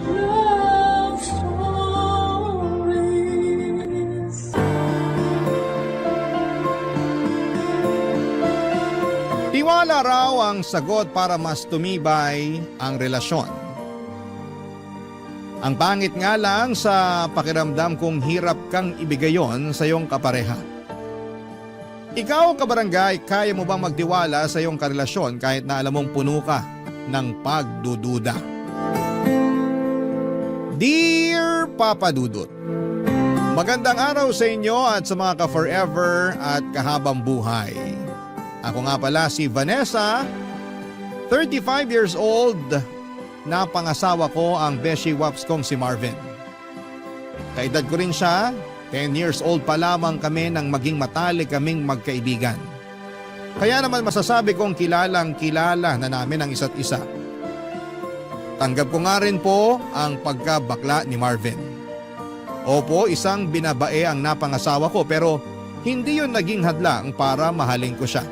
love stories. Tiwala raw ang sagot para mas tumibay ang relasyon. Ang pangit nga lang sa pakiramdam kung hirap kang ibigay yon sa iyong kapareha. Ikaw, kabarangay, kaya mo bang magtiwala sa iyong karelasyon kahit na alam mong puno ka ng pagdududa? Dear Papa Dudut, magandang araw sa inyo at sa mga ka-forever at kahabang buhay. Ako nga pala si Vanessa, 35 years old, na pangasawa ko ang beshi waps kong si Marvin. Kaedad ko rin siya, 10 years old pa lamang kami nang maging matalik kaming magkaibigan. Kaya naman masasabi kong kilala na namin ang isa't isa. Tanggap ko nga rin po ang pagkabakla ni Marvin. Opo, isang binabae ang napangasawa ko pero hindi yon naging hadlang para mahalin ko siya.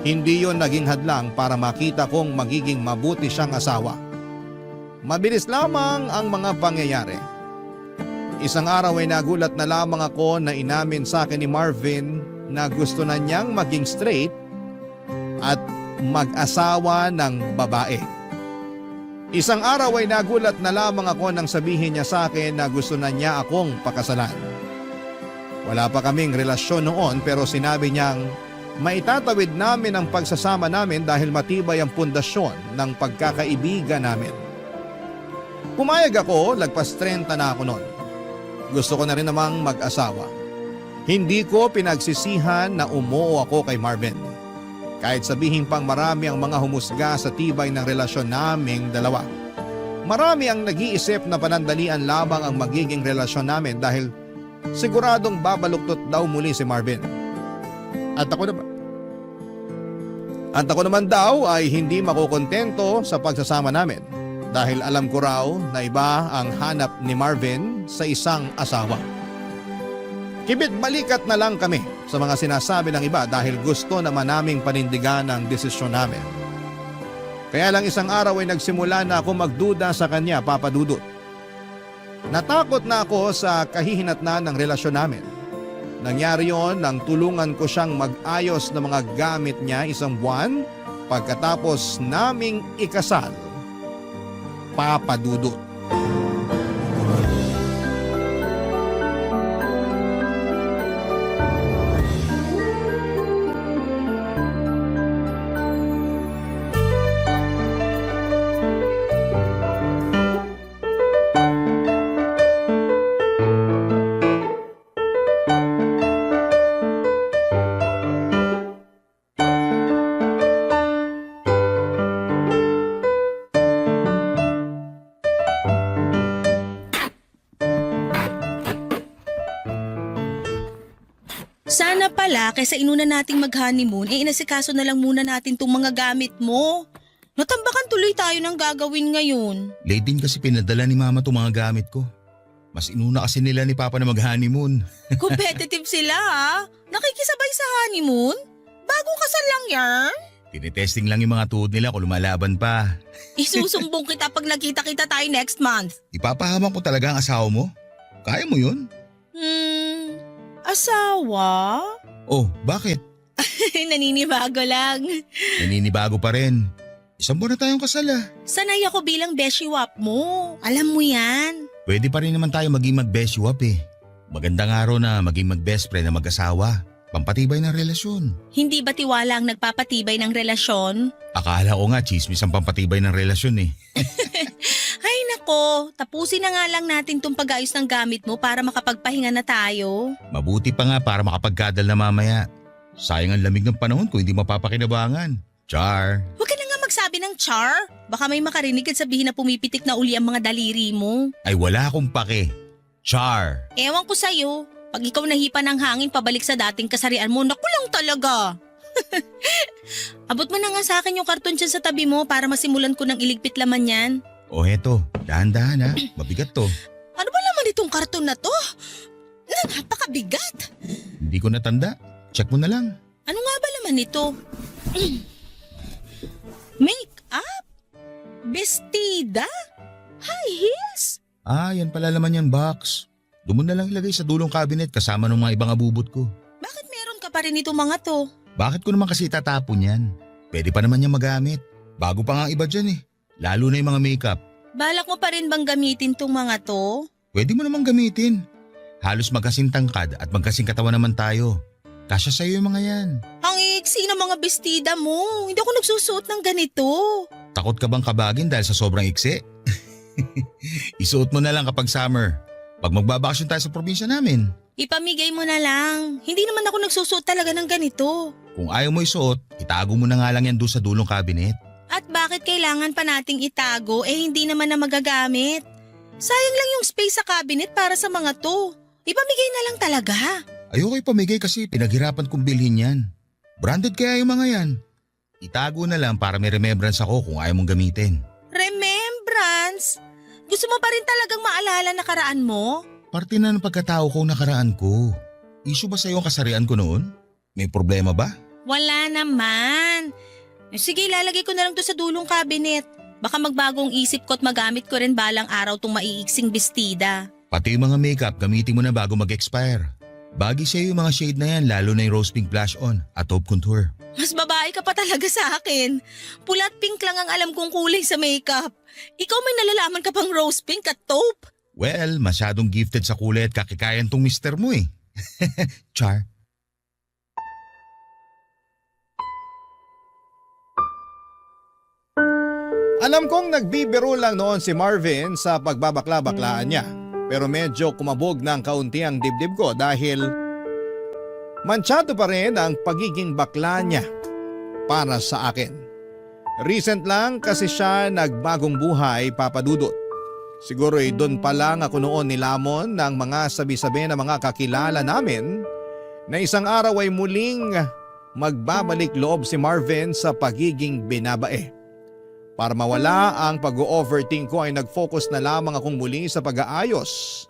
Hindi yon naging hadlang para makita kong magiging mabuti siyang asawa. Mabilis lamang ang mga pangyayari. Isang araw ay nagulat na lamang ako na inamin sa akin ni Marvin na gusto na niyang maging straight at mag-asawa ng babae. Isang araw ay nagulat na lamang ako nang sabihin niya sa akin na gusto na niya akong pakasalan. Wala pa kaming relasyon noon pero sinabi niyang maitatawid namin ang pagsasama namin dahil matibay ang pundasyon ng pagkakaibigan namin. Pumayag ako, lagpas 30 na ako noon. Gusto ko na rin namang mag-asawa. Hindi ko pinagsisihan na umuo ako kay Marvin. Kahit sabihin pang marami ang mga humusga sa tibay ng relasyon naming dalawa. Marami ang nag-iisip na panandalian lamang ang magiging relasyon namin dahil siguradong babaluktot daw muli si Marvin. At ako naman daw ay hindi makukontento sa pagsasama namin dahil alam ko raw na iba ang hanap ni Marvin sa isang asawa. Kibit balikat na lang kami sa mga sinasabi ng iba dahil gusto naman naming panindigan ang desisyon namin. Kaya lang isang araw ay nagsimula na ako magduda sa kanya, Papa Dudut. Natakot na ako sa kahihinatnan ng relasyon namin. Nangyari yon nang tulungan ko siyang mag-ayos ng mga gamit niya isang buwan pagkatapos naming ikasal. Papa Dudut. Sana pala, kaysa inuna nating mag-honeymoon, inasikaso na lang muna natin tong mga gamit mo. Natambakan tuloy tayo ng gagawin ngayon. Late din kasi pinadala ni Mama itong mga gamit ko. Mas inuna kasi nila ni Papa na mag-honeymoon. Competitive sila ha. Nakikisabay sa honeymoon? Bagong kasal lang yan? Tinetesting lang yung mga tuhod nila kung lumalaban pa. Isusumbong kita pag nakita-kita tayo next month. Ipapahamak ko talaga ang asawa mo. Kaya mo yun? Asawa? Oh, bakit? Naninibago lang. Naninibago pa rin. Isang buwan na tayong kasal ah. Sanay ako bilang beshi wap mo. Alam mo yan. Pwede pa rin naman tayo maging mag-best wap eh. Magandang araw na maging mag-best friend na mag-asawa. Pampatibay ng relasyon. Hindi ba tiwala ang nagpapatibay ng relasyon? Akala ko nga chismis ang pampatibay ng relasyon eh. Ay nako, tapusin na nga lang natin tong pag-ayos ng gamit mo para makapagpahinga na tayo. Mabuti pa nga para makapagkadal na mamaya. Sayang ang lamig ng panahon kung hindi mapapakinabangan. Char! Huwag ka na nga magsabi ng char. Baka may makarinig at sabihin na pumipitik na uli ang mga daliri mo. Ay wala akong pake. Char! Ewan ko sa'yo. Pag ikaw nahipa ng hangin pabalik sa dating kasarian mo, naku lang talaga. Abot mo na nga sa akin yung karton dyan sa tabi mo para masimulan ko ng iligpit laman yan. O heto, dahan-dahan ha. Mabigat to. Ano ba laman itong karton na to? Napakabigat. Hindi ko natanda. Check mo na lang. Ano nga ba laman ito? Make-up? Bestida? Hay, Ah, yan pala laman yan box. Doon mo na lang ilagay sa dulong cabinet kasama ng mga ibang abubot ko. Bakit meron ka pa rin itong mga to? Bakit ko naman kasi tatapon yan? Pwede pa naman yan magamit. Bago pa nga ang iba dyan eh. Lalo na yung mga makeup. Balak mo pa rin bang gamitin tong mga to? Pwede mo naman gamitin. Halos magkasing tangkad at magkasing katawan naman tayo. Kasya sa'yo yung mga yan. Ang iksi ng mga bestida mo. Hindi ako nagsusuot ng ganito. Takot ka bang kabagin dahil sa sobrang iksi? Isuot mo na lang kapag summer. Pag magbabakasyon tayo sa probinsya namin. Ipamigay mo na lang. Hindi naman ako nagsusuot talaga ng ganito. Kung ayaw mo isuot, itago mo na nga lang yan doon sa dulong cabinet. At bakit kailangan pa nating itago hindi naman na magagamit? Sayang lang yung space sa cabinet para sa mga to. Ipamigay na lang talaga. Ayoko ipamigay kasi pinaghirapan kong bilhin yan. Branded kaya yung mga yan. Itago na lang para may remembrance ako kung ayaw mong gamitin. Remembrance? Gusto mo pa rin talagang maalala nakaraan mo? Parte na ng pagkatao ko nakaraan ko. Issue ba sa'yo ang kasarian ko noon? May problema ba? Wala naman. Sige, lalagay ko na lang to sa dulong cabinet. Baka magbagong isip ko at magamit ko rin balang araw tong maiiksing bestida. Pati yung mga makeup gamitin mo na bago mag-expire. Bagay sa'yo yung mga shade na yan lalo na yung rose pink blush on at taupe contour. Mas babae ka pa talaga sa akin. Pula at pink lang ang alam kong kulay sa makeup. Ikaw may nalalaman ka pang rose pink at taupe. Well, masyadong gifted sa kulay at kakikayan tong mister mo eh. Char. Alam kong nagbibiro lang noon si Marvin sa pagbabakla-baklaan niya. Pero medyo kumabog ng kaunti ang dibdib ko dahil mansyado pa rin ang pagiging bakla niya para sa akin. Recent lang kasi siya nagbagong buhay, Papa Dudut. Siguro doon pa lang ako noon nilamon ng mga sabi-sabi ng mga kakilala namin na isang araw ay muling magbabalik loob si Marvin sa pagiging binabae. Para mawala ang pag-overthink ko ay nag-focus na lamang akong muli sa pag-aayos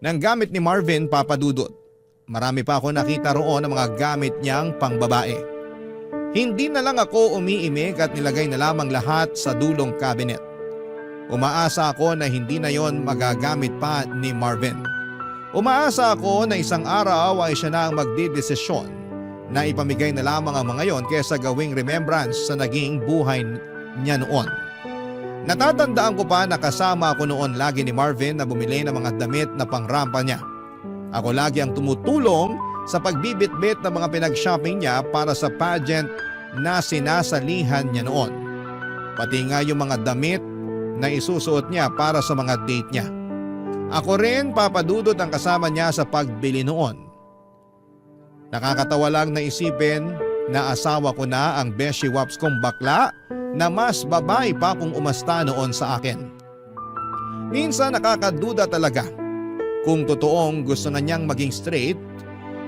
ng gamit ni Marvin, Papa Dudut. Marami pa ako nakita roon ng mga gamit niyang pangbabae. Hindi na lang ako umiimik at nilagay na lamang lahat sa dulong cabinet. Umaasa ako na hindi na yon magagamit pa ni Marvin. Umaasa ako na isang araw ay siya na ang magdidesisyon na ipamigay na lamang ang mga yon kaysa gawing remembrance sa naging buhay niya noon. Natatandaan ko pa na kasama ako noon lagi ni Marvin na bumili ng mga damit na pangrampa niya. Ako lagi ang tumutulong sa pagbibitbit ng mga pinag-shopping niya para sa pageant na sinasalihan niya noon. Pati nga yung mga damit na isusuot niya para sa mga date niya. Ako rin, Papa Dudut, ang kasama niya sa pagbili noon. Nakakatawa lang na isipin na asawa ko na ang beshi waps kong bakla na mas babae pa kung umasta noon sa akin. Minsan nakakaduda talaga kung totoong gusto na niyang maging straight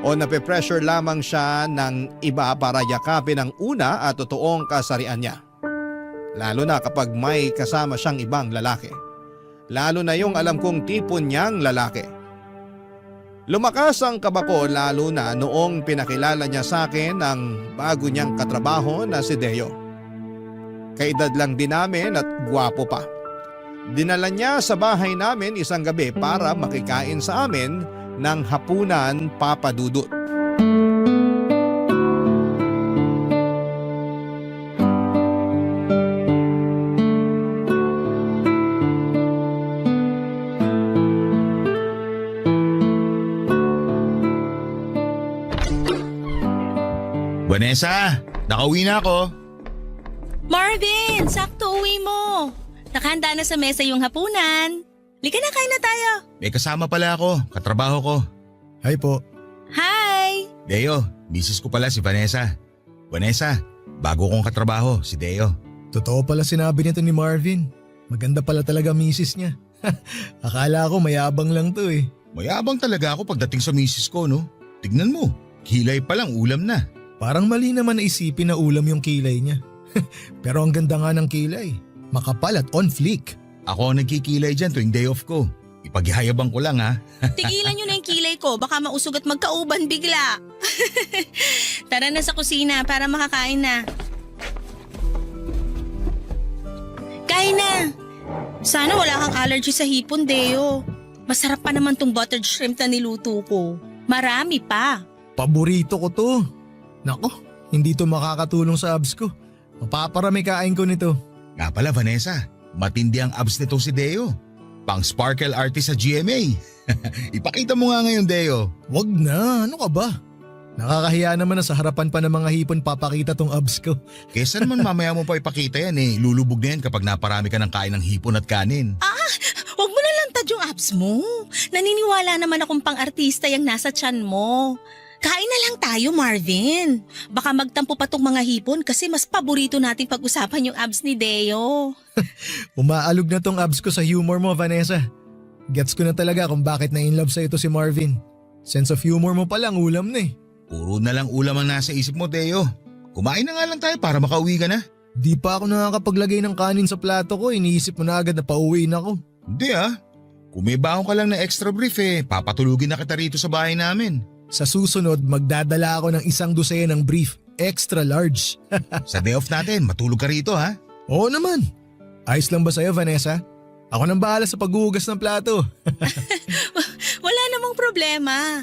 o nape-pressure lamang siya ng iba para yakapin ang una at totoong kasarian niya. Lalo na kapag may kasama siyang ibang lalaki. Lalo na yung alam kong tipo niyang lalaki. Lumakas ang kaba ko lalo na noong pinakilala niya sa akin ang bago niyang katrabaho na si Deo. Kaedad lang din namin at gwapo pa. Dinala niya sa bahay namin isang gabi para makikain sa amin ng hapunan, Papa Dudut. Vanessa, nakauwi na ako. Marvin, sakto uwi mo. Nakahanda na sa mesa yung hapunan. Lika na, kain na tayo. May kasama pala ako, katrabaho ko. Hi po. Hi! Deo, misis ko pala si Vanessa. Vanessa, bago kong katrabaho, si Deo. Totoo pala sinabi nito ni Marvin. Maganda pala talaga misis niya. Akala ko mayabang lang to eh. Mayabang talaga ako pagdating sa misis ko, no? Tignan mo, kilay pa lang ulam na. Parang mali naman na isipin na ulam yung kilay niya. Pero ang ganda nga ng kilay. Makapal at on fleek. Ako ang nagkikilay dyan tuwing day off ko. Ipaghihayabang ko lang ha. Tigilan nyo na yung kilay ko, baka mausog at magkauban bigla. Tara na sa kusina para makakain na. Kain na! Sana wala kang allergy sa hipon, Deo. Masarap pa naman tong buttered shrimp na niluto ko. Marami pa. Paborito ko to. Nako, hindi to makakatulong sa abs ko. Mapaparami kain ko nito. Nga pala Vanessa, matindi ang abs nitong si Deo. Pang sparkle artist sa GMA. Ipakita mo nga ngayon, Deo. Wag na, ano ka ba? Nakakahiya naman na sa harapan pa ng mga hipon papakita tong abs ko. Kesa naman mamaya mo pa ipakita yan eh. Lulubog na yan kapag naparami ka ng kain ng hipon at kanin. Huwag mo na lantad yung abs mo. Naniniwala naman akong pang-artista yung nasa tiyan mo. Kain na lang tayo, Marvin. Baka magtampo pa tong mga hipon kasi mas paborito nating pag-usapan yung abs ni Deo. Umaalog na tong abs ko sa humor mo, Vanessa. Gets ko na talaga kung bakit na-inlove sa ito si Marvin. Sense of humor mo palang ulam na eh. Puro na lang ulam ang nasa isip mo, Deo. Kumain na nga lang tayo para makauwi ka na. Di pa ako nakakapaglagay ng kanin sa plato ko, iniisip mo na agad na pauwiin ako. Hindi ah. Kung may baon ka lang na extra brief papatulugin na kita rito sa bahay namin. Sa susunod, magdadala ako ng 1 dosena ng brief, extra large. Sa day off natin, matulog ka rito ha. Oo naman. Ayos lang ba sa'yo, Vanessa? Ako nang bahala sa paghuhugas ng plato. Wala namang problema.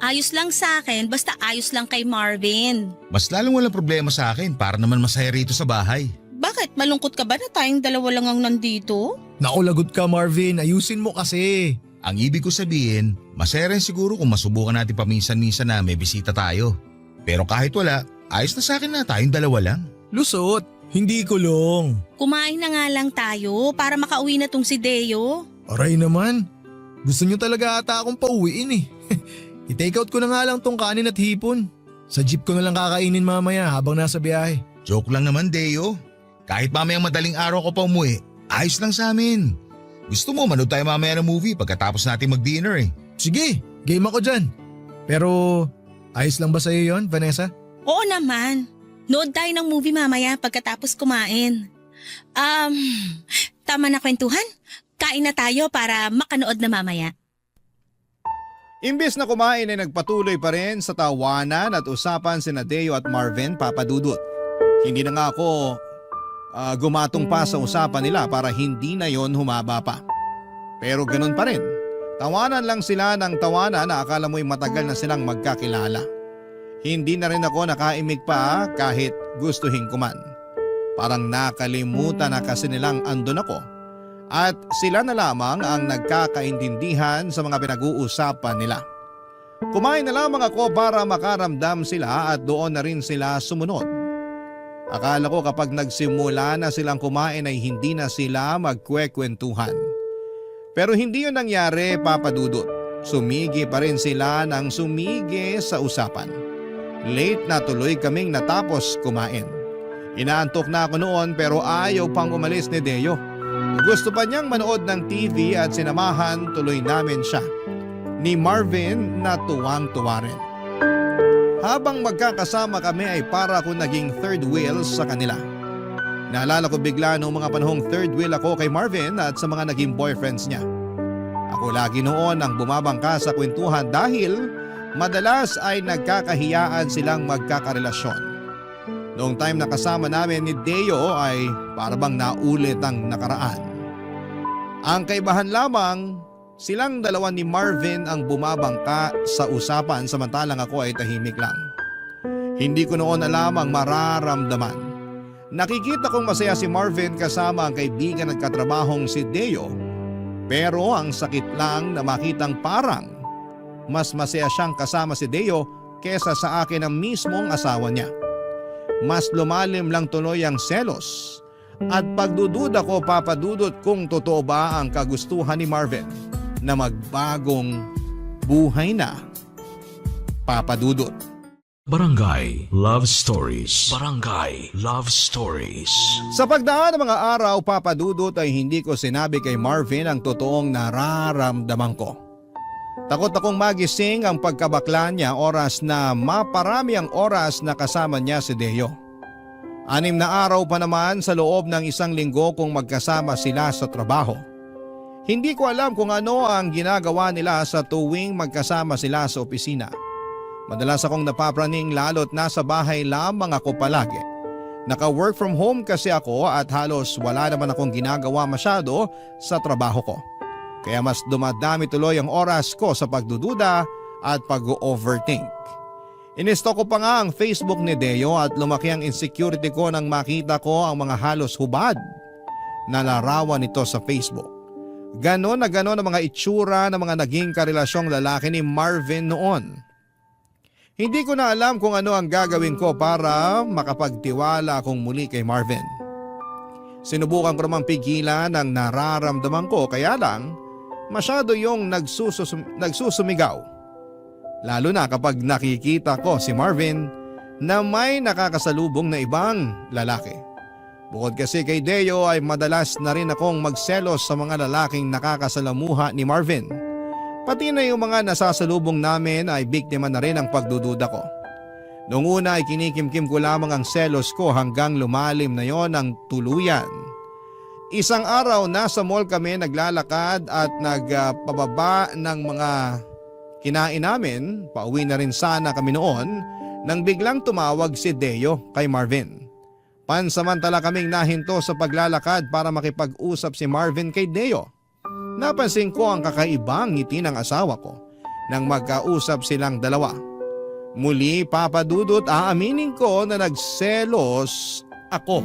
Ayos lang sa akin, basta ayos lang kay Marvin. Mas lalong walang problema sa akin para naman masaya rito sa bahay. Bakit? Malungkot ka ba na tayong dalawa lang ang nandito? Naku, lagot ka Marvin, ayusin mo kasi. Ang ibig ko sabihin, masaya rin siguro kung masubukan natin paminsan-minsan na may bisita tayo. Pero kahit wala, ayos na sa akin na tayong dalawa lang. Lusot, hindi kulong. Kumain na nga lang tayo para makauwi na tong si Deo. Aray naman, gusto nyo talaga ata akong pauwiin eh. I-take out ko na nga lang tong kanin at hipon. Sa jeep ko na lang kakainin mamaya habang nasa biyahe. Joke lang naman, Deo. Kahit mamayang madaling araw ko pa umuwi, ayos lang sa amin. Gusto mo, manood tayo mamaya ng movie pagkatapos natin mag-dinner eh. Sige, game ako dyan. Pero ayos lang ba sa'yo yon, Vanessa? Oo naman. Nood tayo ng movie mamaya pagkatapos kumain. Tama na kwentuhan. Kain na tayo para makanood na mamaya. Imbes na kumain ay nagpatuloy pa rin sa tawanan at usapan sina Deo at Marvin Papadudut. Hindi na nga ako gumatong pa sa usapan nila para hindi na yon humaba pa. Pero ganun pa rin. Tawanan lang sila ng tawanan na akala mo'y matagal na silang magkakilala. Hindi na rin ako nakaimik pa kahit gustuhin ko man. Parang nakalimutan na kasi nilang andun ako. At sila na lamang ang nagkakaintindihan sa mga pinag-uusapan nila. Kumain na lamang ako para makaramdam sila at doon na rin sila sumunod. Akala ko kapag nagsimula na silang kumain ay hindi na sila magkwekwentuhan. Pero hindi yun nangyari, Papa Dudut. Sumigi pa rin sila ng sumigi sa usapan. Late na tuloy kaming natapos kumain. Inaantok na ako noon pero ayaw pang umalis ni Deo. Gusto pa niyang manood ng TV at sinamahan tuloy namin siya. Ni Marvin na tuwang-tuwa rin. Habang magkakasama kami ay para ako naging third wheel sa kanila. Naalala ko bigla noong mga panahong third wheel ako kay Marvin at sa mga naging boyfriends niya. Ako lagi noon ang bumabangka sa kwentuhan dahil madalas ay nagkakahiyaan silang magkakarelasyon. Noong time na kasama namin ni Deo ay parabang naulit ang nakaraan. Ang kaibahan lamang, silang dalawa ni Marvin ang bumabangka sa usapan samantalang ako ay tahimik lang. Hindi ko noon alam ang mararamdaman. Nakikita kong masaya si Marvin kasama ang kaibigan at katrabahong si Deo. Pero ang sakit lang na makitang parang mas masaya siyang kasama si Deo kesa sa akin ang mismong asawa niya. Mas lumalim lang tuloy ang selos at pagdududa ko, Papa Dudut, kung totoo ba ang kagustuhan ni Marvin na magbagong buhay na. Papa Dudut. Barangay Love Stories. Barangay Love Stories. Sa pagdaan ng mga araw, Papa Dudut, ay hindi ko sinabi kay Marvin ang totoong nararamdaman ko. Takot akong magising ang pagkabakla niya oras na maparami ang oras na kasama niya si Deo. 6 na araw pa naman sa loob ng 1 linggo kung magkasama sila sa trabaho. Hindi ko alam kung ano ang ginagawa nila sa tuwing magkasama sila sa opisina. Madalas akong napapraning lalo't nasa bahay lamang ako palagi. Naka-work from home kasi ako at halos wala naman akong ginagawa masyado sa trabaho ko. Kaya mas dumadami tuloy ang oras ko sa pagdududa at pag-overthink. Inistok ko pa nga ang Facebook ni Deo at lumaki ang insecurity ko nang makita ko ang mga halos hubad na larawan nito sa Facebook. Ganon na ganon ang mga itsura ng mga naging karelasyong lalaki ni Marvin noon. Hindi ko na alam kung ano ang gagawin ko para makapagtiwala akong muli kay Marvin. Sinubukan ko namang pigilan ang nararamdaman ko kaya lang masyado yung nagsusumigaw. Lalo na kapag nakikita ko si Marvin na may nakakasalubong na ibang lalaki. Bukod kasi kay Deo ay madalas na rin akong magselos sa mga lalaking nakakasalamuha ni Marvin. Pati na yung mga nasasalubong namin ay biktima na rin ang pagdududa ko. Noong una ay kinikimkim ko lamang ang selos ko hanggang lumalim na yon ang tuluyan. Isang araw nasa mall kami naglalakad at nagpababa ng mga kinain namin, pauwi na rin sana kami noon nang biglang tumawag si Deo kay Marvin. Pansamantala kaming nahinto sa paglalakad para makipag-usap si Marvin kay Deo. Napansin ko ang kakaibang ngiti ng asawa ko nang magkausap silang dalawa. Muli papadudot aaminin ko na nagselos ako.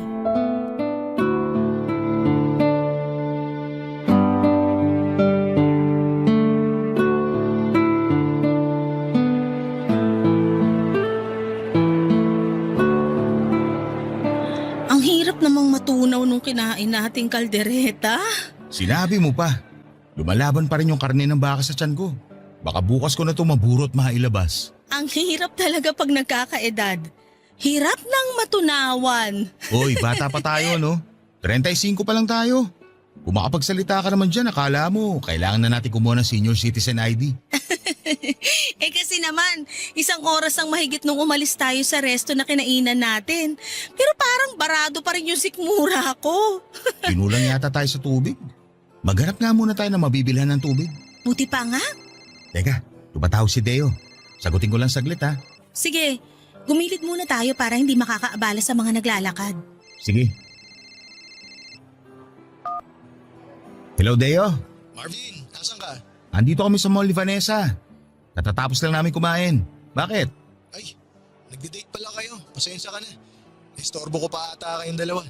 Ang hirap namang matunaw nung kinain nating kaldereta. Sinabi mo pa. Lumalaban pa rin yung karne ng baka sa tiyan ko. Baka bukas ko na ito maburot mailabas. Ang hirap talaga pag nagkakaedad. Hirap nang matunawan. Hoy, bata pa tayo no? 35 pa lang tayo. Kung makapagsalita ka naman dyan, akala mo kailangan na natin kumuha ng senior citizen ID. Kasi naman, 1 oras ang mahigit nung umalis tayo sa resto na kinainan natin. Pero parang barado pa rin yung sikmura ko. Kinulang yata tayo sa tubig. Maghanap nga muna tayo na mabibilhan ng tubig. Buti pa nga. Teka, tumatawag si Deo. Sagutin ko lang saglit ha. Sige, gumilid muna tayo para hindi makakaabala sa mga naglalakad. Sige. Hello Deo. Marvin, nasan ka? Andito kami sa mall ni Vanessa. Katatapos lang namin kumain. Bakit? Ay, nagde-date pala kayo. Pasensya ka na. Istorbo ko pa ata kayong dalawa.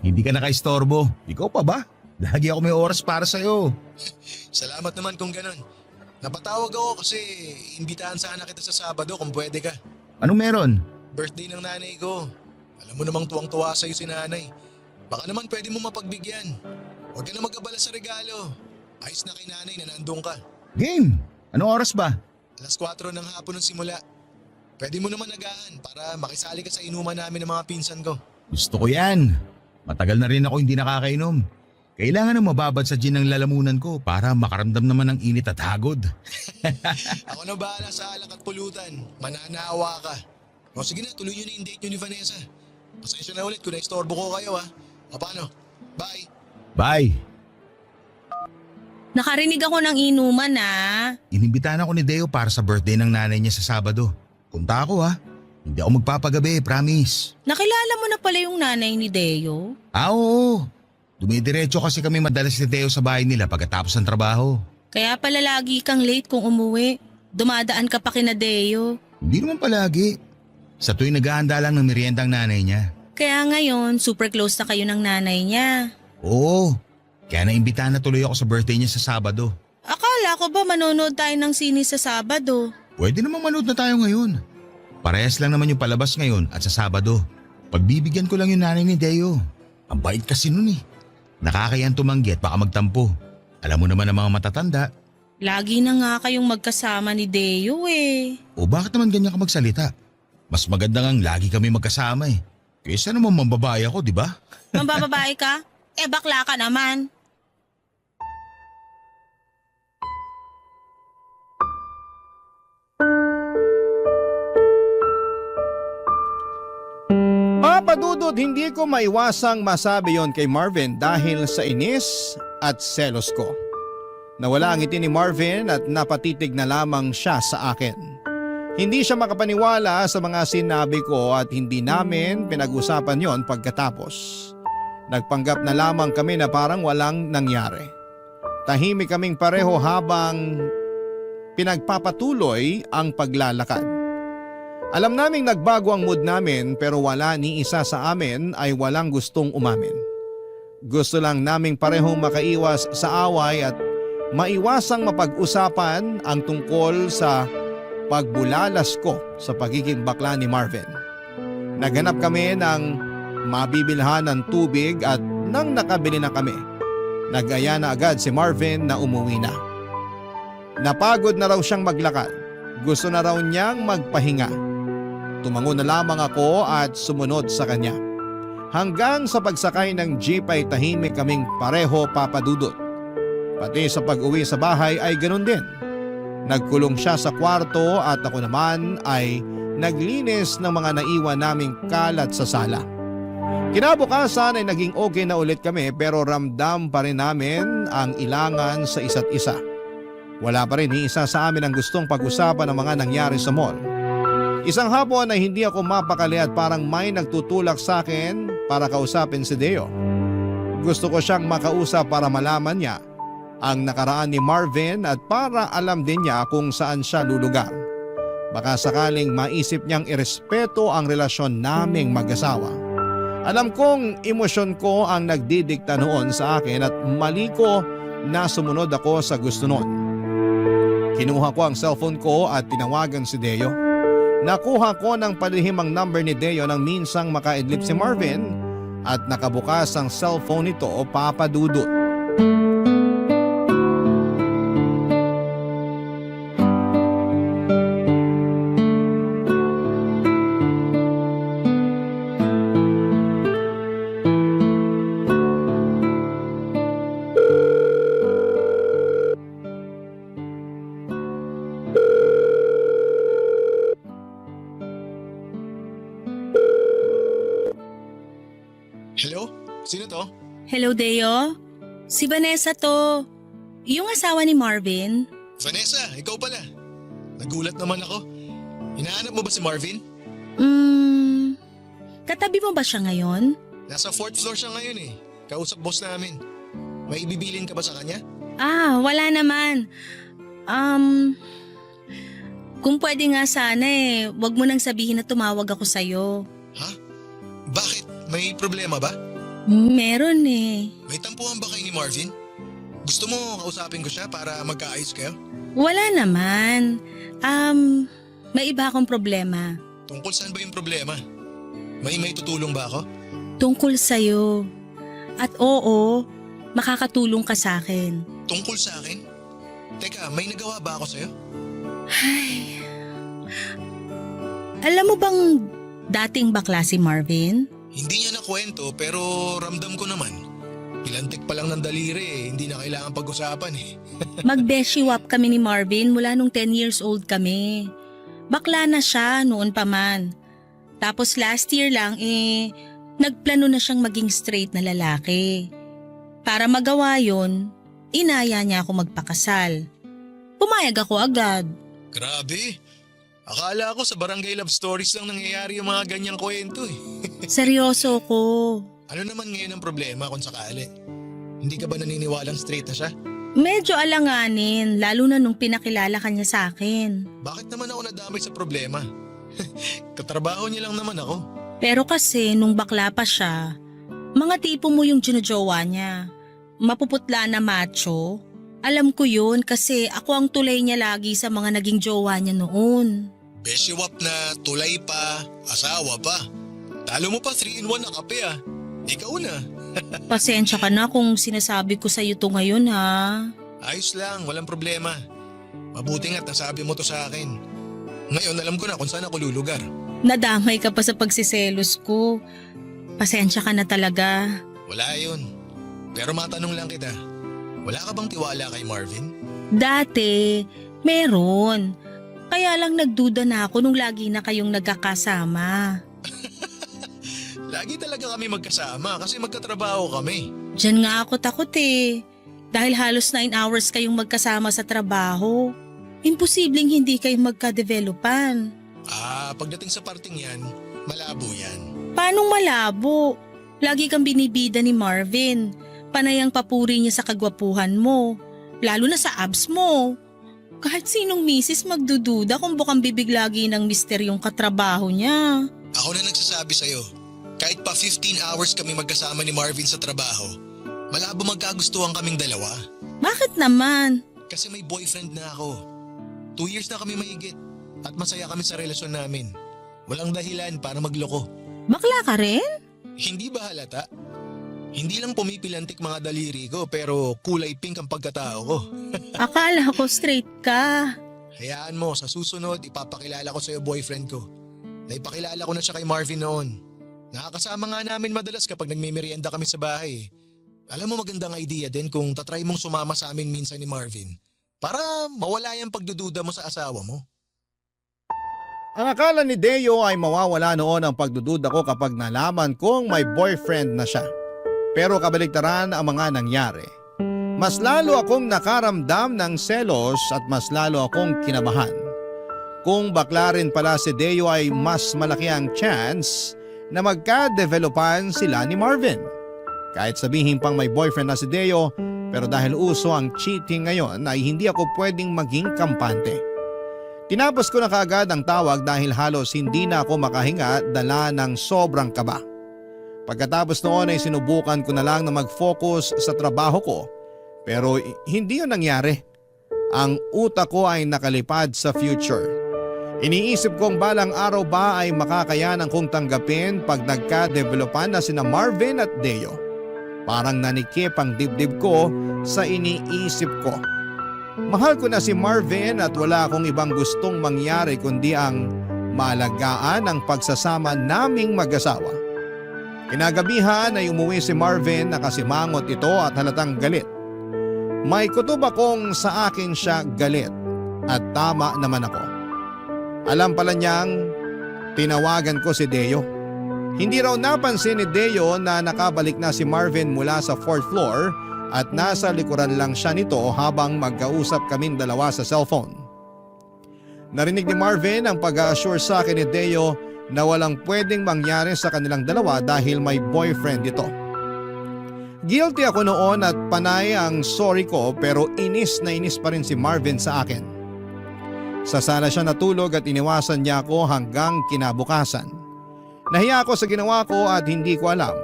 Hindi ka nakaistorbo. Ikaw pa ba? Lagi ako may oras para sa'yo. Salamat naman kung ganun. Napatawag ako kasi imbitahan sana kita sa Sabado kung pwede ka. Anong meron? Birthday ng nanay ko. Alam mo namang tuwang-tuwa sa'yo si nanay. Baka naman pwede mo mapagbigyan. Huwag ka na mag-abala sa regalo. Ayos na kay nanay na nandun ka. Game! Anong oras ba? 4:00 ng hapon ng simula. Pwede mo naman agaan para makisali ka sa inuman namin ng mga pinsan ko. Gusto ko yan. Matagal na rin ako hindi nakakainom. Kailangan na mababad sa gin ng lalamunan ko para makaramdam naman ng init at hagod. Ako na bahala sa alak at pulutan. Mananawa ka. O sige na, tuloy nyo na yung date nyo ni Vanessa. Pasensya na ulit kung na-istorbo ko kayo ha. O paano? Bye! Bye! Nakarinig ako ng inuman Inimbitahan ako ni Deo para sa birthday ng nanay niya sa Sabado. Punta ako ha. Hindi ako magpapagabi, promise. Nakilala mo na pala yung nanay ni Deo? Oo. Dumidiretso kasi kami madalas ni Deo sa bahay nila pagkatapos ng trabaho. Kaya pala lagi kang late kung umuwi. Dumadaan ka pa kina Deo. Hindi naman palagi. Sa tuwing naghahanda lang ng merienda ang nanay niya. Kaya ngayon, super close na kayo ng nanay niya. Oo. Kaya naimbitahan na tuloy ako sa birthday niya sa Sabado. Akala ko ba manonood tayo ng sine sa Sabado? Pwede namang manood na tayo ngayon. Parehas lang naman yung palabas ngayon at sa Sabado. Pagbibigyan ko lang yung nanay ni Deo. Ang bait kasi nun eh. Nakakayang tumanggi at baka magtampo. Alam mo naman ang mga matatanda. Lagi na nga kayong magkasama ni Deo eh. O bakit naman ganyan ka magsalita? Mas maganda ngang lagi kami magkasama eh. Kaysa naman mambabae ako, di ba? Mambababae ka? Bakla ka naman. Papadudod, hindi ko maiwasang masabi yon kay Marvin dahil sa inis at selos ko. Nawala ang ngiti ni Marvin at napatitig na lamang siya sa akin. Hindi siya makapaniwala sa mga sinabi ko at hindi namin pinag-usapan yon pagkatapos. Nagpanggap na lamang kami na parang walang nangyari. Tahimik kaming pareho habang pinagpapatuloy ang paglalakad. Alam naming nagbago ang mood namin pero wala ni isa sa amin ay walang gustong umamin. Gusto lang naming parehong makaiwas sa away at maiwasang mapag-usapan ang tungkol sa pagbulalas ko sa pagiging bakla ni Marvin. Naghanap kami ng mabibilhan ng tubig at nang nakabili na kami, nag-aya na agad si Marvin na umuwi na. Napagod na raw siyang maglakad. Gusto na raw niyang magpahinga. Tumango na lamang ako at sumunod sa kanya. Hanggang sa pagsakay ng jeep ay tahimik kaming pareho, Papa Dudut. Pati sa pag-uwi sa bahay ay ganun din. Nagkulong siya sa kwarto at ako naman ay naglinis ng mga naiwan naming kalat sa sala. Kinabukasan ay naging okay na ulit kami pero ramdam pa rin namin ang ilangan sa isa't isa. Wala pa rin ni isa sa amin ang gustong pag-usapan ng mga nangyari sa mall. Isang hapon ay hindi ako mapakali at parang may nagtutulak sa akin para kausapin si Deo. Gusto ko siyang makausap para malaman niya ang nakaraan ni Marvin at para alam din niya kung saan siya lulugar. Baka sakaling maisip niyang irespeto ang relasyon naming mag-asawa. Alam kong emosyon ko ang nagdidikta noon sa akin at mali ko na sumunod ako sa gusto noon. Kinuha ko ang cellphone ko at tinawagan si Deo. Nakuha ko ng palihimang number ni Deo nang minsang makaidlip si Marvin at nakabukas ang cellphone nito, Papa Dudut. Hello? Sino to? Hello, Deo. Si Vanessa to. Yung asawa ni Marvin. Vanessa, ikaw pala. Nagulat naman ako. Hinahanap mo ba si Marvin? Katabi mo ba siya ngayon? Nasa 4th floor siya ngayon eh. Kausap boss namin. May ibibilin ka ba sa kanya? Wala naman. Kung pwede nga sana wag mo nang sabihin na tumawag ako sa'yo. Ha? Bakit? May problema ba? Meron May tampuhan ba kayo ni Marvin? Gusto mo kausapin ko siya para magkaayos kayo? Wala naman. May iba akong problema. Tungkol saan ba yung problema? May tutulong ba ako? Tungkol sa'yo. At oo, makakatulong ka sa akin. Tungkol sa akin? Teka, may nagawa ba ako sa'yo? Ay. Alam mo bang dating bakla si Marvin? Hindi niya nakwento pero ramdam ko naman. Pilantik pa lang ng daliri hindi na kailangan pag-usapan Mag-beshiwap kami ni Marvin mula nung 10 years old kami. Bakla na siya noon pa man. Tapos last year lang nagplano na siyang maging straight na lalaki. Para magawa yon, inaya niya ako magpakasal. Pumayag ako agad. Grabe. Akala ko sa barangay love stories lang nangyayari yung mga ganyang kwento Seryoso ko. Ano naman ngayon ang problema kung sakali? Hindi ka ba naniniwalang straight na siya? Medyo alanganin, lalo na nung pinakilala ka niya sa akin. Bakit naman ako nadamay sa problema? Katrabaho niya lang naman ako. Pero kasi nung bakla pa siya, mga tipo mo yung ginujowa niya. Mapuputla na macho. Alam ko yun kasi ako ang tulay niya lagi sa mga naging jowa niya noon. Beshiwap na, tulay pa, asawa pa. Talo mo pa 3-in-1 na kape Ikaw na. Pasensya ka na kung sinasabi ko sa'yo to ngayon ha. Ayos lang, walang problema. Mabuti nga't nasabi mo to sa akin. Ngayon alam ko na kung saan ako lulugar. Nadamay ka pa sa pagsiselos ko. Pasensya ka na talaga. Wala yun. Pero matanong lang kita, wala ka bang tiwala kay Marvin? Dati, meron. Kaya lang nagduda na ako nung lagi na kayong nagkakasama. Lagi talaga kami magkasama kasi magkatrabaho kami. Diyan nga ako takot Dahil halos 9 hours kayong magkasama sa trabaho. Imposibleng hindi kayo magka-developan. Pagdating sa parting yan, malabo yan. Paanong malabo? Lagi kang binibida ni Marvin. Panay ang papuri niya sa kagwapuhan mo. Lalo na sa abs mo. Kahit sinong misis magdududa kung bukang bibig lagi ng misteryong katrabaho niya. Ako na nagsasabi sa'yo, kahit pa 15 hours kami magkasama ni Marvin sa trabaho, malabo magkagustuhan kaming dalawa. Bakit naman? Kasi may boyfriend na ako. 2 years na kami mahigit at masaya kami sa relasyon namin. Walang dahilan para magloko. Bakla ka rin? Hindi ba halata? Hindi lang pumipilantik mga daliri ko pero kulay pink ang pagkatao ko. Akala ko straight ka. Hayaan mo, sa susunod ipapakilala ko sa'yo boyfriend ko. Naipakilala ko na siya kay Marvin noon. Nakakasama nga namin madalas kapag nagmimerienda kami sa bahay. Alam mo magandang idea din kung tatry mong sumama sa amin minsan ni Marvin para mawala yung pagdududa mo sa asawa mo. Ang akala ni Deo ay mawawala noon ang pagdududa ko kapag nalaman kong may boyfriend na siya. Pero kabaligtaran ang mga nangyari. Mas lalo akong nakaramdam ng selos at mas lalo akong kinabahan. Kung bakla rin pala si Deo ay mas malaki ang chance na magka-developan sila ni Marvin. Kahit sabihin pang may boyfriend na si Deo, pero dahil uso ang cheating ngayon ay hindi ako pwedeng maging kampante. Tinapos ko na kaagad ang tawag dahil halos hindi na ako makahinga dala ng sobrang kaba. Pagkatapos noon ay sinubukan ko na lang na mag-focus sa trabaho ko pero hindi yun nangyari. Ang utak ko ay nakalipad sa future. Iniisip kong balang araw ba ay makakayanan kong tanggapin pag nagka-developan na sina Marvin at Deo. Parang nanikip ang dibdib ko sa iniisip ko. Mahal ko na si Marvin at wala akong ibang gustong mangyari kundi ang maalagaan ang pagsasama naming mag-asawa. Kinagabihan ay umuwi si Marvin na kasimangot ito at halatang galit. May kutob akong sa akin siya galit at tama naman ako. Alam pala niyang tinawagan ko si Deo. Hindi raw napansin ni Deo na nakabalik na si Marvin mula sa 4th floor at nasa likuran lang siya nito habang magkausap kaming dalawa sa cellphone. Narinig ni Marvin ang pag-a-assure sa akin ni Deo na walang pwedeng mangyari sa kanilang dalawa dahil may boyfriend ito. Guilty ako noon at panay ang sorry ko pero inis na inis pa rin si Marvin sa akin. Sa sala siya natulog at iniwasan niya ako hanggang kinabukasan. Nahiya ako sa ginawa ko at hindi ko alam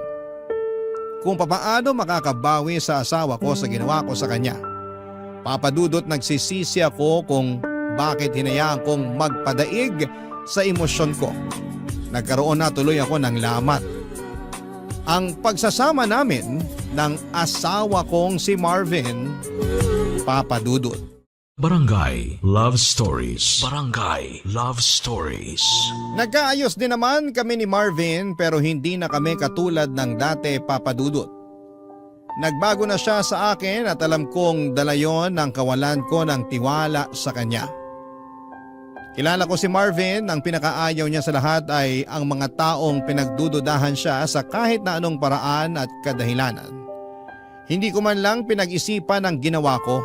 kung papaano makakabawi sa asawa ko sa ginawa ko sa kanya. Papadudot nagsisisi ako kung bakit hinayaan kong magpadaig sa emosyon ko. Nagkaroon na tuloy ako ng lamat. Ang pagsasama namin ng asawa kong si Marvin, papadudot. Barangay Love Stories. Barangay Love Stories. Nagkaayos din naman kami ni Marvin pero hindi na kami katulad ng dati, papadudot. Nagbago na siya sa akin at alam kong dala yon ng kawalan ko ng tiwala sa kanya. Kilala ko si Marvin, ang pinakaayaw niya sa lahat ay ang mga taong pinagdududahan siya sa kahit na anong paraan at kadahilanan. Hindi ko man lang pinag-isipan ang ginawa ko.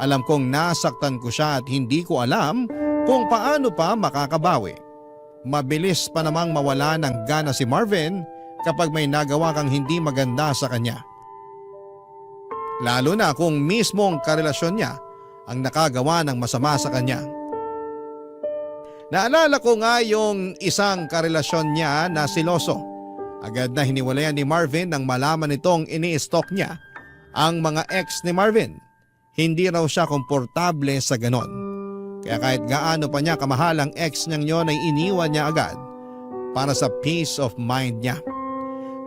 Alam kong nasaktan ko siya at hindi ko alam kung paano pa makakabawi. Mabilis pa namang mawala ng gana si Marvin kapag may nagawa kang hindi maganda sa kanya. Lalo na kung mismong karelasyon niya ang nakagawa ng masama sa kanya. Naalala ko nga yung isang karelasyon niya na siloso. Agad na hiniwalayan ni Marvin nang malaman nitong ini-stalk niya ang mga ex ni Marvin. Hindi raw siya komportable sa ganon. Kaya kahit gaano pa niya kamahal ang ex niyang yon ay iniwan niya agad para sa peace of mind niya.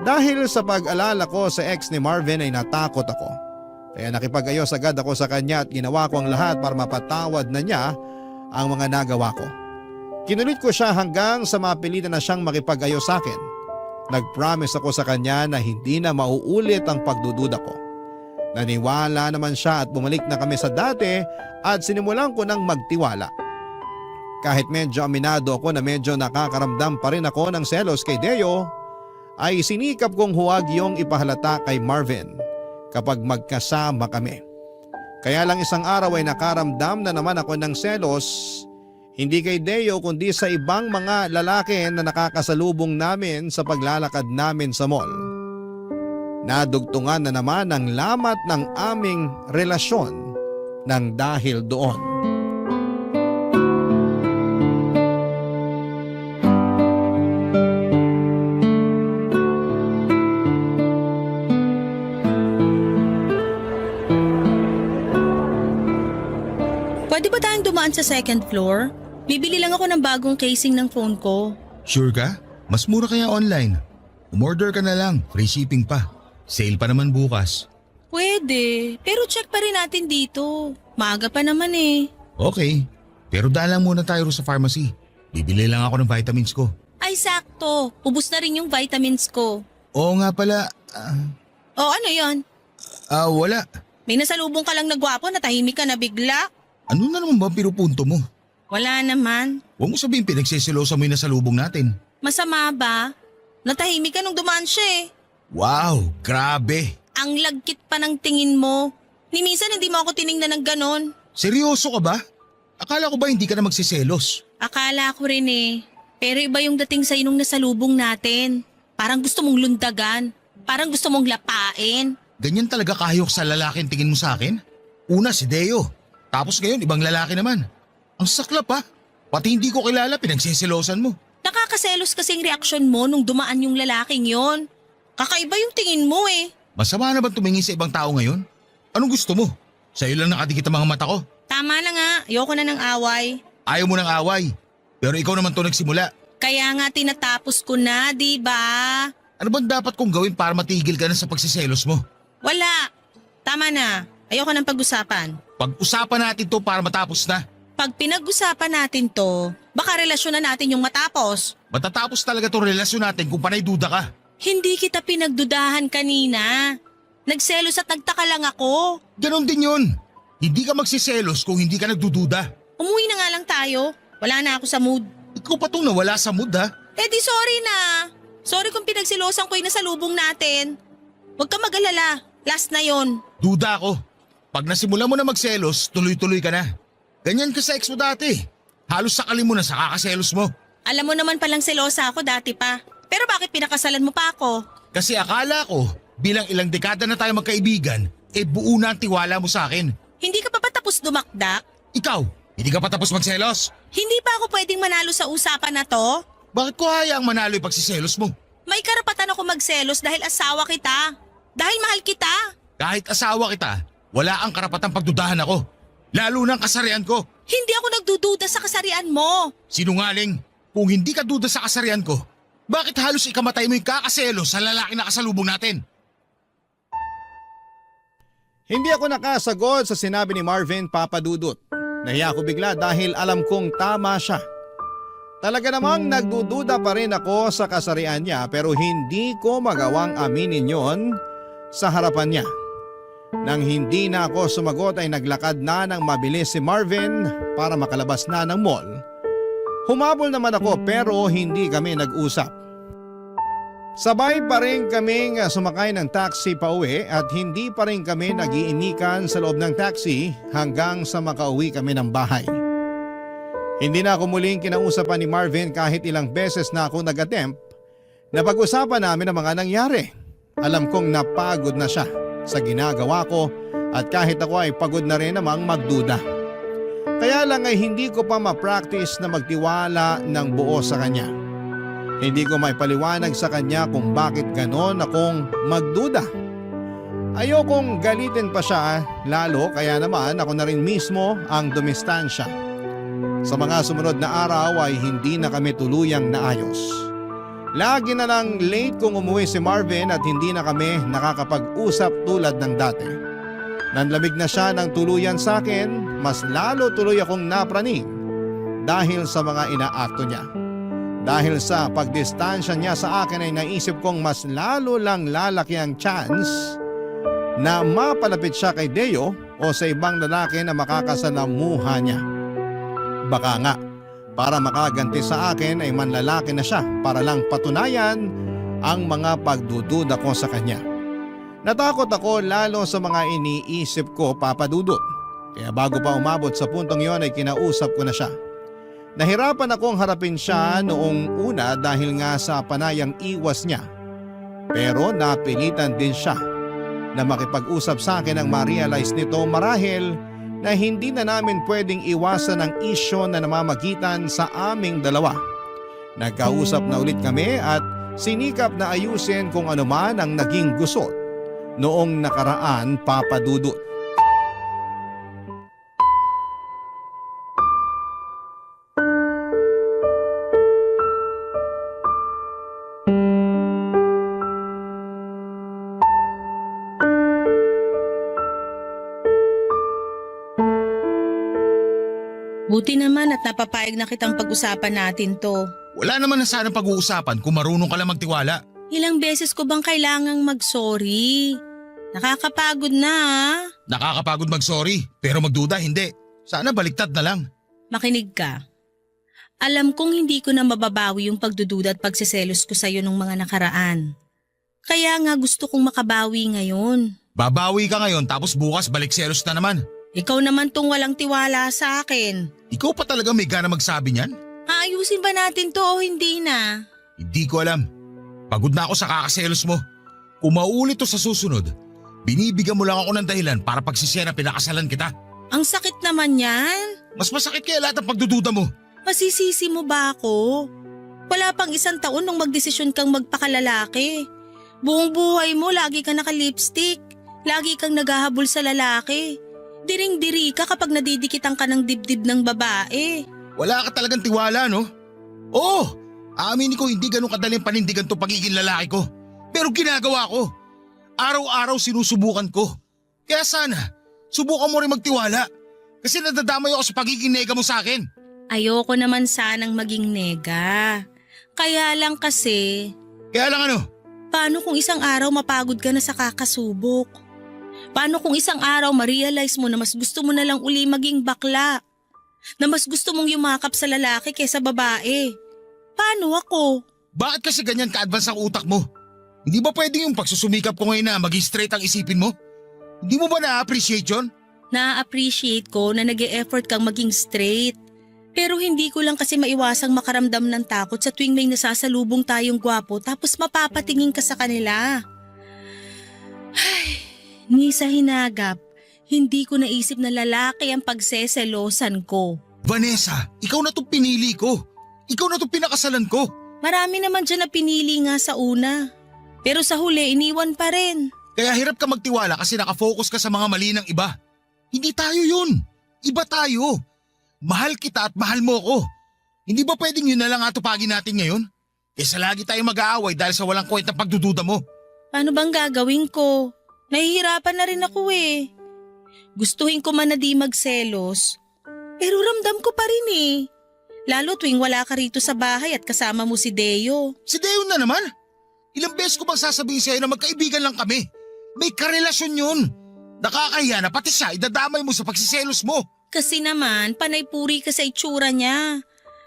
Dahil sa pag-alala ko sa ex ni Marvin ay natakot ako. Kaya nakipag-ayos agad ako sa kanya at ginawa ko ang lahat para mapatawad na niya ang mga nagawa ko. Kinulit ko siya hanggang sa mapilitan na siyang makipag-ayos sa akin. Nag-promise ako sa kanya na hindi na mauulit ang pagdududa ko. Naniwala naman siya at bumalik na kami sa dati at sinimulan ko ng magtiwala. Kahit medyo aminado ako na medyo nakakaramdam pa rin ako ng selos kay Deo, ay sinikap kong huwag yung ipahalata kay Marvin kapag magkasama kami. Kaya lang isang araw ay nakaramdam na naman ako ng selos, hindi kay Deo kundi sa ibang mga lalaki na nakakasalubong namin sa paglalakad namin sa mall. Nadugtungan na naman ang lamat ng aming relasyon nang dahil doon. Pwede ba tayong dumaan sa second floor? Bibili lang ako ng bagong casing ng phone ko. Sure ka? Mas mura kaya online. Umorder ka na lang, free shipping pa. Sale pa naman bukas. Pwede, pero check pa rin natin dito. Maaga pa naman eh. Okay, pero daan lang muna tayo sa pharmacy. Bibili lang ako ng vitamins ko. Ay sakto, ubus na rin yung vitamins ko. Oo nga pala, O ano yon? wala. May nasalubong ka lang na gwapo na tahimik ka na bigla? Ano na naman ba ang pinupunto mo? Wala naman. Huwag mo sabihin pinagsisilosa mo yung nasalubong natin. Masama ba? Natahimik ka nung dumaan siya eh. Wow, grabe. Ang lagkit pa ng tingin mo. Ni minsan hindi mo ako tiningnan ng ganon. Seryoso ka ba? Akala ko ba hindi ka na magsiselos? Akala ko rin eh. Pero iba yung dating sa'yo nung nasalubong natin. Parang gusto mong lundagan. Parang gusto mong lapain. Ganyan talaga kahayok sa lalaki ang tingin mo sa akin? Una si Deo. Tapos ngayon ibang lalaki naman. Ang saklap ha. Pati hindi ko kilala pinagsisilosan mo. Nakakaselos kasing reaksyon mo nung dumaan yung lalaking yon. Kakaiba yung tingin mo eh. Masama na ba tumingin sa ibang tao ngayon? Anong gusto mo? Sa'yo lang nakadikit ang mga mata ko. Tama na nga, ayoko na ng away. Ayaw mo ng away. Pero ikaw naman to nagsimula. Kaya nga tinatapos ko na, di ba? Ano bang dapat kong gawin para matigil ka na sa pagsiselos mo? Wala. Tama na. Ayoko ng pag-usapan. Pag-usapan natin to para matapos na. Pag pinag-usapan natin to, baka relasyon na natin yung matapos. Matatapos talaga tong relasyon natin kung panay duda ka. Hindi kita pinagdudahan kanina. Nagselos at nagtaka lang ako. Ganon din yun. Hindi ka magsiselos kung hindi ka nagdududa. Umuwi na nga lang tayo. Wala na ako sa mood. Ikaw pa tong nawala sa mood ha. Eh di sorry na. Sorry kung pinagsilosan ko yung nasalubong natin. Huwag ka mag-alala. Last na yon. Duda ako. Pag nasimula mo na magselos, tuloy-tuloy ka na. Ganyan ka sa ex mo dati. Halos sakali mo na sa kakaselos mo. Alam mo naman palang selosa ako dati pa. Pero bakit pinakasalan mo pa ako? Kasi akala ko, bilang ilang dekada na tayo magkaibigan, buo na ang tiwala mo sa akin. Hindi ka pa ba tapos dumakdak? Ikaw, hindi ka pa tapos magselos? Hindi pa ako pwedeng manalo sa usapan na to? Bakit ko hayaang manalo yung pagsiselos mo? May karapatan ako magselos dahil asawa kita. Dahil mahal kita. Kahit asawa kita, wala ang karapatang pagdudahan ako. Lalo ng kasarian ko. Hindi ako nagdududa sa kasarian mo. Sinungaling, kung hindi ka duda sa kasarian ko, bakit halos ikamatay mo yung kakaselos sa lalaki na kasalubong natin? Hindi ako nakasagot sa sinabi ni Marvin Papadudut. Nahiya ako bigla dahil alam kong tama siya. Talaga namang nagdududa pa rin ako sa kasarian niya pero hindi ko magawang aminin yon sa harapan niya. Nang hindi na ako sumagot ay naglakad na ng mabilis si Marvin para makalabas na ng mall. Humabol naman ako pero hindi kami nag-usap. Sabay pa rin kaming sumakay ng taxi pa uwi at hindi pa rin kami nag-iinikan sa loob ng taxi hanggang sa makauwi kami ng bahay. Hindi na ako muling kinausapan ni Marvin kahit ilang beses na ako nag-attempt na pag-usapan namin ang mga nangyari. Alam kong napagod na siya sa ginagawa ko at kahit ako ay pagod na rin namang magduda. Kaya lang ay hindi ko pa ma-practice na magtiwala ng buo sa kanya. Hindi ko maipaliwanag sa kanya kung bakit ganon akong magduda. Ayokong galitin pa siya lalo kaya naman ako na rin mismo ang dumistansya. Sa mga sumunod na araw ay hindi na kami tuluyang naayos. Lagi na lang late kung umuwi si Marvin at hindi na kami nakakapag-usap tulad ng dati. Nanlamig na siya ng tuluyan sa akin, mas lalo tuloy akong napraning dahil sa mga inaakto niya. Dahil sa pagdistansya niya sa akin ay naisip kong mas lalo lang lalaki ang chance na mapalapit siya kay Deo o sa ibang lalaki na makakasalamuha niya. Baka nga, para makaganti sa akin ay manlalaki na siya para lang patunayan ang mga pagdududa ko sa kanya. Natakot ako lalo sa mga iniisip ko, Papadudut. Kaya bago pa umabot sa puntong yon ay kinausap ko na siya. Nahirapan akong harapin siya noong una dahil nga sa panayang iwas niya. Pero napilitan din siya na makipag-usap sa akin nang ma-realize nito marahil na hindi na namin pwedeng iwasan ang isyo na namamagitan sa aming dalawa. Nagkausap na ulit kami at sinikap na ayusin kung ano man ang naging gusot noong nakaraan, Papa Dudut. Buti naman at napapayag na kitang pag-usapan natin to. Wala naman na sana pag-uusapan kung marunong ka lang magtiwala. Ilang beses ko bang kailangang mag-sorry? Nakakapagod na ah. Nakakapagod mag-sorry, pero magduda hindi. Sana baliktad na lang. Makinig ka. Alam kong hindi ko na mababawi yung pagdududa at pagsiselos ko sa'yo nung mga nakaraan. Kaya nga gusto kong makabawi ngayon. Babawi ka ngayon tapos bukas balik selos na naman. Ikaw naman tong walang tiwala sa akin. Ikaw pa talaga may gana magsabi niyan? Aayusin ba natin to o hindi na? Hindi ko alam. Pagod na ako sa kakaselos mo. Kung mauulit to sa susunod, binibigyan mo lang ako ng dahilan para pagsisiya na pinakasalan kita. Ang sakit naman yan. Mas masakit kaya lahat ng pagdududa mo. Masisisi mo ba ako? Wala pang 1 taon nung magdesisyon kang magpakalalaki. Buong buhay mo lagi ka naka-lipstick. Lagi kang naghahabol sa lalaki. Diring-diri ka kapag nadidikitan ka ng dibdib ng babae. Wala ka talagang tiwala, no? Oo, aaminin ko hindi ganun kadaling panindigan to pagiging lalaki ko. Pero ginagawa ko. Araw-araw sinusubukan ko. Kaya sana, subukan mo rin magtiwala. Kasi nadadamay ako sa pagiging nega mo sa akin. Ayoko naman sanang maging nega. Kaya lang kasi, Kaya lang ano? paano kung isang araw mapagod ka na sa kakasubok? Paano kung isang araw ma-realize mo na mas gusto mo na lang uli maging bakla? Na mas gusto mong yumakap sa lalaki kaysa babae? Paano ako? Bakit kasi ganyan ka-advance ang utak mo? Hindi ba pwedeng yung pagsusumikap ko ngayon na maging straight ang isipin mo? Hindi mo ba na-appreciate yun? Na-appreciate ko na nag-e-effort kang maging straight. Pero hindi ko lang kasi maiwasang makaramdam ng takot sa tuwing may nasasalubong tayong gwapo tapos mapapatingin ka sa kanila. Ay, ni sa hinagap, hindi ko naisip na lalaki ang pagseselosan ko. Vanessa, ikaw na itong pinili ko. Ikaw na itong pinakasalan ko. Marami naman dyan na pinili nga sa una. Pero sa huli, iniwan pa rin. Kaya hirap ka magtiwala kasi nakafocus ka sa mga mali ng iba. Hindi tayo yun. Iba tayo. Mahal kita at mahal mo ko. Hindi ba pwedeng yun na lang atupagin natin ngayon? Kesa lagi tayo mag-aaway dahil sa walang kwentang pagdududa mo. Paano bang gagawin ko? Nahihirapan na rin ako eh. Gustuhin ko man na di magselos. Pero ramdam ko pa rin eh. Lalo tuwing wala ka rito sa bahay at kasama mo si Deo. Si Deo na naman. Ilang beses ko bang sasabihin sa'yo na magkaibigan lang kami? May karelasyon yun. Nakakahiya na pati siya idadamay mo sa pagsiselos mo. Kasi naman, panay puri ka sa itsura niya.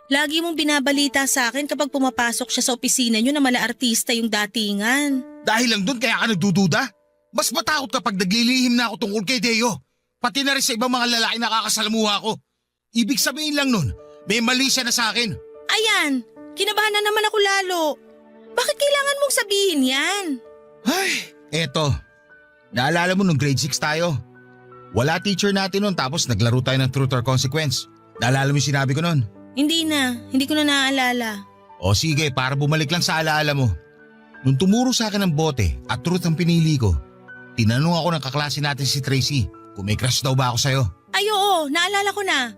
Lagi mong binabalita sa akin kapag pumapasok siya sa opisina niyo na mala artista yung datingan. Dahil lang doon kaya ka nagdududa? Mas matakot kapag naglilihim na ako tungkol kay Deo. Pati na rin sa ibang mga lalaki nakakasalamuha ko. Ibig sabihin lang nun, may mali siya na sa akin. Ayan, kinabahan na naman ako lalo. Bakit kailangan mong sabihin yan? Ay, eto. Naalala mo nung grade 6 tayo? Wala teacher natin nun tapos naglaro tayo ng truth or consequence. Naalala mo yung sinabi ko nun? Hindi ko na naaalala. O sige, para bumalik lang sa alaala mo. Nung tumuro sa akin ng bote at truth ang pinili ko, tinanong ako ng kaklase natin si Tracy kung may crush daw ba ako sa'yo. Ay oo, naalala ko na.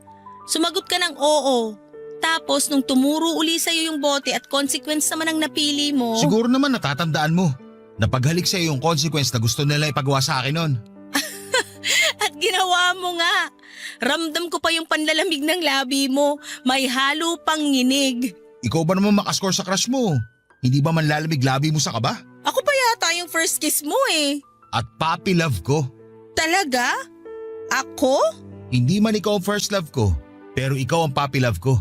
Sumagot ka ng oo. Tapos nung tumuro uli sa'yo yung bote at consequence naman ang napili mo. Siguro naman natatandaan mo. Napaghalik sa'yo yung consequence na gusto nila ipagawa sa akin nun. At ginawa mo nga. Ramdam ko pa yung panlalamig ng labi mo. May halo pang nginig. Ikaw ba naman makascore sa crush mo? Hindi ba manlalamig labi mo sa kaba? Ako pa yata yung first kiss mo eh. At puppy love ko. Talaga? Ako? Hindi man ikaw ang first love ko, pero ikaw ang puppy love ko.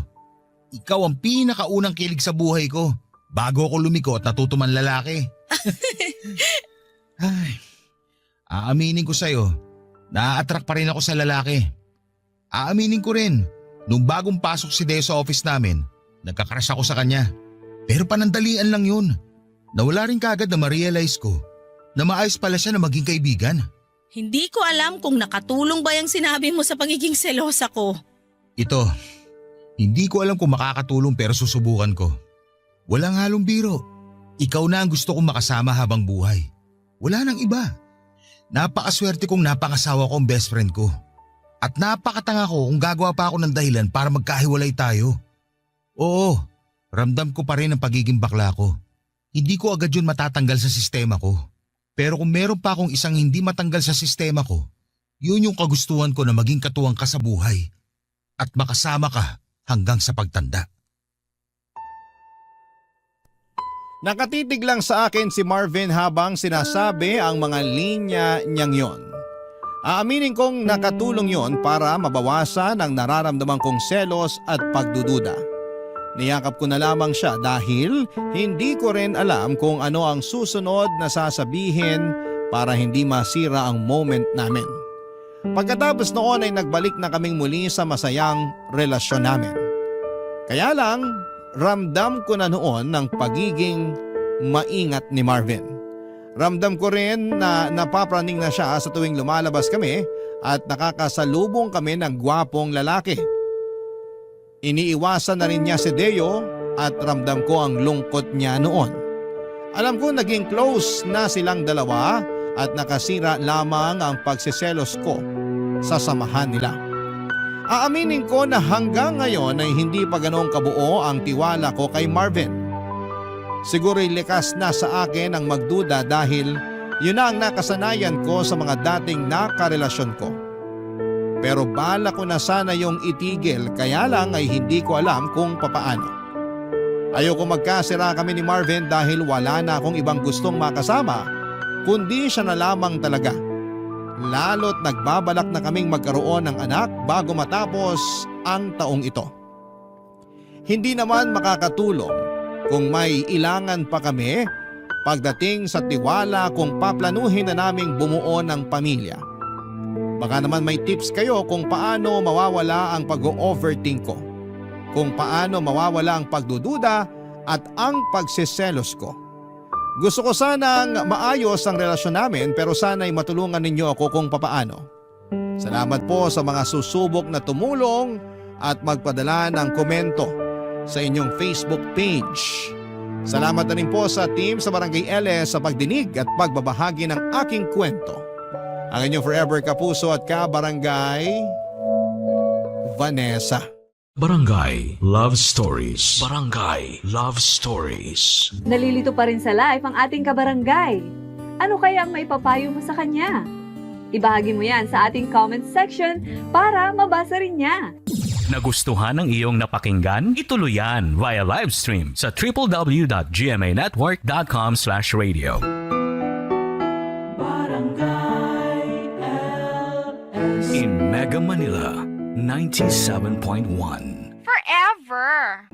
Ikaw ang pinakaunang kilig sa buhay ko bago ako lumiko at natuto man lalaki. Ay, aaminin ko sa'yo, na-attract pa rin ako sa lalaki. Aaminin ko rin, nung bagong pasok si Deo sa office namin, nagkakrush ako sa kanya. Pero panandalian lang yun. Nawala rin kagad na ma-realize ko na maayos pala siya na maging kaibigan. Hindi ko alam kung nakatulong ba yung sinabi mo sa pagiging selosa ko. Ito, hindi ko alam kung makakatulong pero susubukan ko. Walang halong biro. Ikaw na ang gusto kong makasama habang buhay. Wala nang iba. Napakaswerte kong napangasawa ko ang best friend ko. At napakatanga ko kung gagawa pa ako ng dahilan para magkahiwalay tayo. Oo, ramdam ko pa rin ang pagiging bakla ko. Hindi ko agad yun matatanggal sa sistema ko. Pero kung meron pa akong isang hindi matanggal sa sistema ko, yun yung kagustuhan ko na maging katuwang ka sa buhay at makasama ka hanggang sa pagtanda. Nakatitig lang sa akin si Marvin habang sinasabi ang mga linya niyang yon. Aaminin kong nakatulong yon para mabawasan ang nararamdaman kong selos at pagdududa. Niyakap ko na lamang siya dahil hindi ko rin alam kung ano ang susunod na sasabihin para hindi masira ang moment namin. Pagkatapos noon ay nagbalik na kaming muli sa masayang relasyon namin. Kaya lang, ramdam ko na noon ng pagiging maingat ni Marvin. Ramdam ko rin na napapraning na siya sa tuwing lumalabas kami at nakakasalubong kami ng gwapong lalaki. Iniiwasan na rin niya si Deo at ramdam ko ang lungkot niya noon. Alam ko naging close na silang dalawa at nakasira lamang ang pagsiselos ko sa samahan nila. Aaminin ko na hanggang ngayon ay hindi pa ganoong kabuo ang tiwala ko kay Marvin. Siguro'y likas na sa akin ang magduda dahil yun na ang nakasanayan ko sa mga dating nakarelasyon ko. Pero bala ko na sana yung itigil kaya lang ay hindi ko alam kung papaano. Ayoko magkasira kami ni Marvin dahil wala na akong ibang gustong makasama kundi siya na lamang talaga. Lalo't nagbabalak na kaming magkaroon ng anak bago matapos ang taong ito. Hindi naman makakatulong kung may ilangan pa kami pagdating sa tiwala kung paplanuhin na naming bumuo ng pamilya. Baka naman may tips kayo kung paano mawawala ang pag-overthink ko. Kung paano mawawala ang pagdududa at ang pagsiselos ko. Gusto ko sanang maayos ang relasyon namin pero sana'y matulungan ninyo ako kung papaano. Salamat po sa mga susubok na tumulong at magpadala ng komento sa inyong Facebook page. Salamat na rin po sa team sa Barangay LS sa pagdinig at pagbabahagi ng aking kwento. Ang inyong forever kapuso at kabarangay, Vanessa. Barangay Love Stories. Barangay Love Stories. Nalilito pa rin sa life ang ating kabarangay. Ano kaya ang maipapayo mo sa kanya? Ibahagi mo yan sa ating comment section para mabasa rin niya. Nagustuhan ng iyong napakinggan? Ituloy yan via live stream sa www.gmanetwork.com/radio. In Mega Manila, 97.1. Forever.